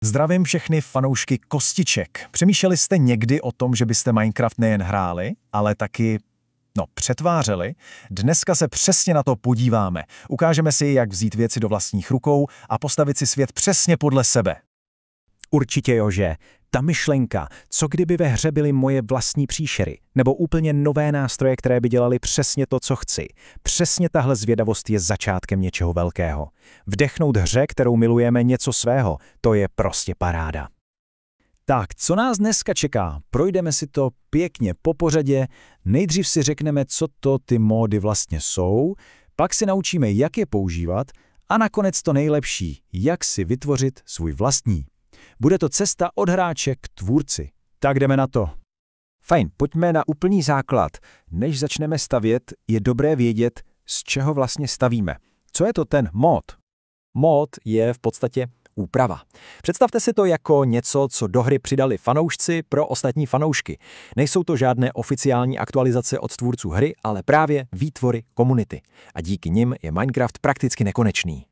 Zdravím všechny fanoušky kostiček. Přemýšleli jste někdy o tom, že byste Minecraft nejen hráli, ale taky, přetvářeli? Dneska se přesně na to podíváme. Ukážeme si, jak vzít věci do vlastních rukou a postavit si svět přesně podle sebe. Určitě Jože, ta myšlenka, co kdyby ve hře byly moje vlastní příšery, nebo úplně nové nástroje, které by dělaly přesně to, co chci. Přesně tahle zvědavost je začátkem něčeho velkého. Vdechnout hře, kterou milujeme, něco svého, to je prostě paráda. Tak, co nás dneska čeká? Projdeme si to pěkně po pořadě, nejdřív si řekneme, co to ty módy vlastně jsou, pak si naučíme, jak je používat a nakonec to nejlepší, jak si vytvořit svůj vlastní. Bude to cesta od hráče k tvůrci. Tak jdeme na to. Fajn, pojďme na úplný základ. Než začneme stavět, je dobré vědět, z čeho vlastně stavíme. Co je to ten mod? Mod je v podstatě úprava. Představte si to jako něco, co do hry přidali fanoušci pro ostatní fanoušky. Nejsou to žádné oficiální aktualizace od tvůrců hry, ale právě výtvory komunity. A díky nim je Minecraft prakticky nekonečný.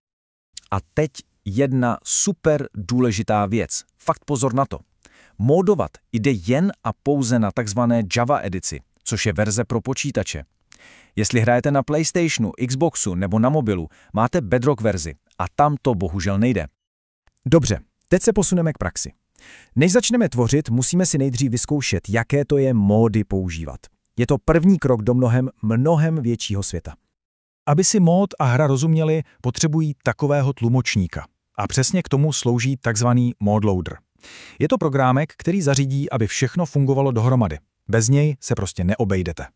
A teď jedna super důležitá věc. Fakt pozor na to. Módovat jde jen a pouze na takzvané Java edici, což je verze pro počítače. Jestli hrajete na PlayStationu, Xboxu nebo na mobilu, máte Bedrock verzi a tam to bohužel nejde. Dobře, teď se posuneme k praxi. Než začneme tvořit, musíme si nejdřív vyzkoušet, jaké to je módy používat. Je to první krok do mnohem většího světa. Aby si mód a hra rozuměli, potřebují takového tlumočníka. A přesně k tomu slouží takzvaný modloader. Je to programek, který zařídí, aby všechno fungovalo dohromady. Bez něj se prostě neobejdete.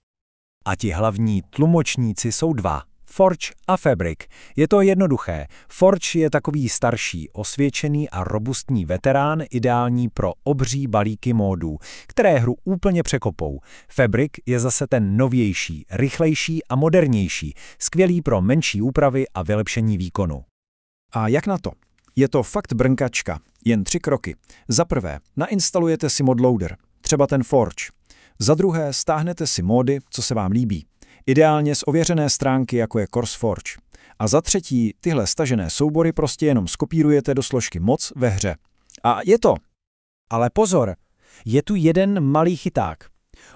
A ti hlavní tlumočníci jsou dva. Forge a Fabric. Je to jednoduché. Forge je takový starší, osvědčený a robustní veterán, ideální pro obří balíky módů, které hru úplně překopou. Fabric je zase ten novější, rychlejší a modernější, skvělý pro menší úpravy a vylepšení výkonu. A jak na to? Je to fakt brnkačka, jen 3 kroky. Za prvé, nainstalujete si modloader, třeba ten Forge. Za druhé, stáhnete si módy, co se vám líbí. Ideálně z ověřené stránky, jako je CourseForge. A za třetí, tyhle stažené soubory prostě jenom skopírujete do složky mods ve hře. A je to! Ale pozor, je tu jeden malý chyták.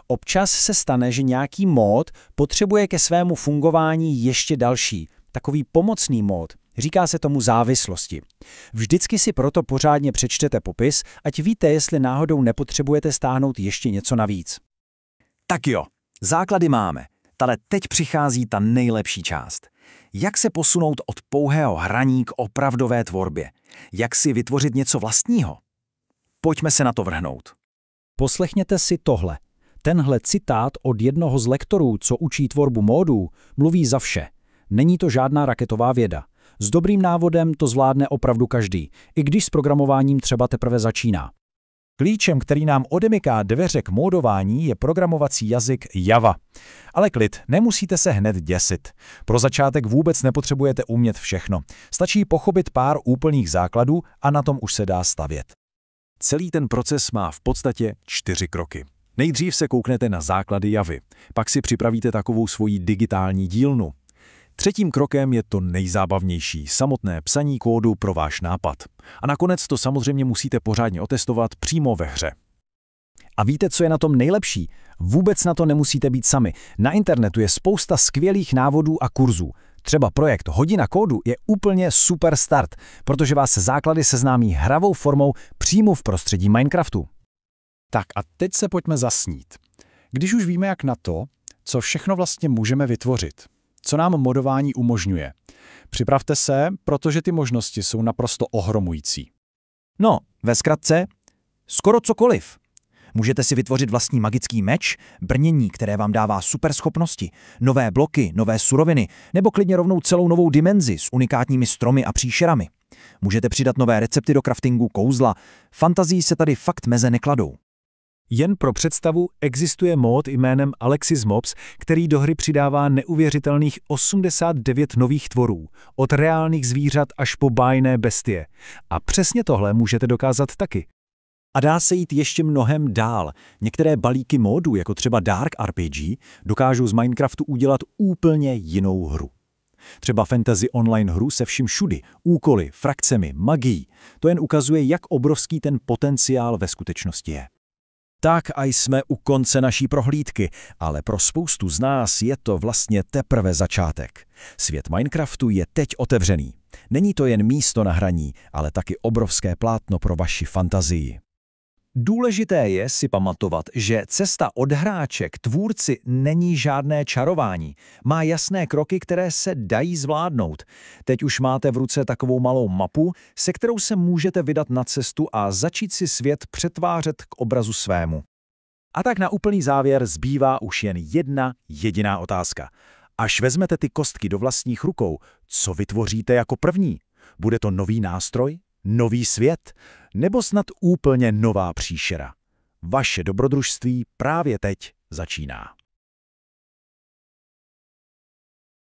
Občas se stane, že nějaký mód potřebuje ke svému fungování ještě další, takový pomocný mód. Říká se tomu závislosti. Vždycky si proto pořádně přečtete popis, ať víte, jestli náhodou nepotřebujete stáhnout ještě něco navíc. Tak jo, základy máme. Ale teď přichází ta nejlepší část. Jak se posunout od pouhého hraní k opravdové tvorbě? Jak si vytvořit něco vlastního? Pojďme se na to vrhnout. Poslechněte si tohle. Tenhle citát od jednoho z lektorů, co učí tvorbu módů, mluví za vše. Není to žádná raketová věda. S dobrým návodem to zvládne opravdu každý, i když s programováním třeba teprve začíná. Klíčem, který nám odemyká dveře k módování, je programovací jazyk Java. Ale klid, nemusíte se hned děsit. Pro začátek vůbec nepotřebujete umět všechno. Stačí pochopit pár úplných základů a na tom už se dá stavět. Celý ten proces má v podstatě 4 kroky. Nejdřív se kouknete na základy Javy, pak si připravíte takovou svoji digitální dílnu. Třetím krokem je to nejzábavnější, samotné psaní kódu pro váš nápad. A nakonec to samozřejmě musíte pořádně otestovat přímo ve hře. A víte, co je na tom nejlepší? Vůbec na to nemusíte být sami. Na internetu je spousta skvělých návodů a kurzů. Třeba projekt Hodina kódu je úplně super start, protože vás se základy seznámí hravou formou přímo v prostředí Minecraftu. Tak a teď se pojďme zasnít. Když už víme, jak na to, co všechno vlastně můžeme vytvořit, co nám modování umožňuje. Připravte se, protože ty možnosti jsou naprosto ohromující. No, ve zkratce, skoro cokoliv. Můžete si vytvořit vlastní magický meč, brnění, které vám dává superschopnosti, nové bloky, nové suroviny, nebo klidně rovnou celou novou dimenzi s unikátními stromy a příšerami. Můžete přidat nové recepty do craftingu, kouzla. Fantazii se tady fakt meze nekladou. Jen pro představu existuje mód jménem Alexis Mobs, který do hry přidává neuvěřitelných 89 nových tvorů, od reálných zvířat až po bájné bestie. A přesně tohle můžete dokázat taky. A dá se jít ještě mnohem dál. Některé balíky módů, jako třeba Dark RPG, dokážou z Minecraftu udělat úplně jinou hru. Třeba fantasy online hru se vším všudy, úkoly, frakcemi, magií. To jen ukazuje, jak obrovský ten potenciál ve skutečnosti je. Tak a jsme u konce naší prohlídky, ale pro spoustu z nás je to vlastně teprve začátek. Svět Minecraftu je teď otevřený. Není to jen místo na hraní, ale taky obrovské plátno pro vaši fantazii. Důležité je si pamatovat, že cesta od hráče k tvůrci není žádné čarování. Má jasné kroky, které se dají zvládnout. Teď už máte v ruce takovou malou mapu, se kterou se můžete vydat na cestu a začít si svět přetvářet k obrazu svému. A tak na úplný závěr zbývá už jen jedna jediná otázka. Až vezmete ty kostky do vlastních rukou, co vytvoříte jako první? Bude to nový nástroj? Nový svět? Nebo snad úplně nová příšera? Vaše dobrodružství právě teď začíná.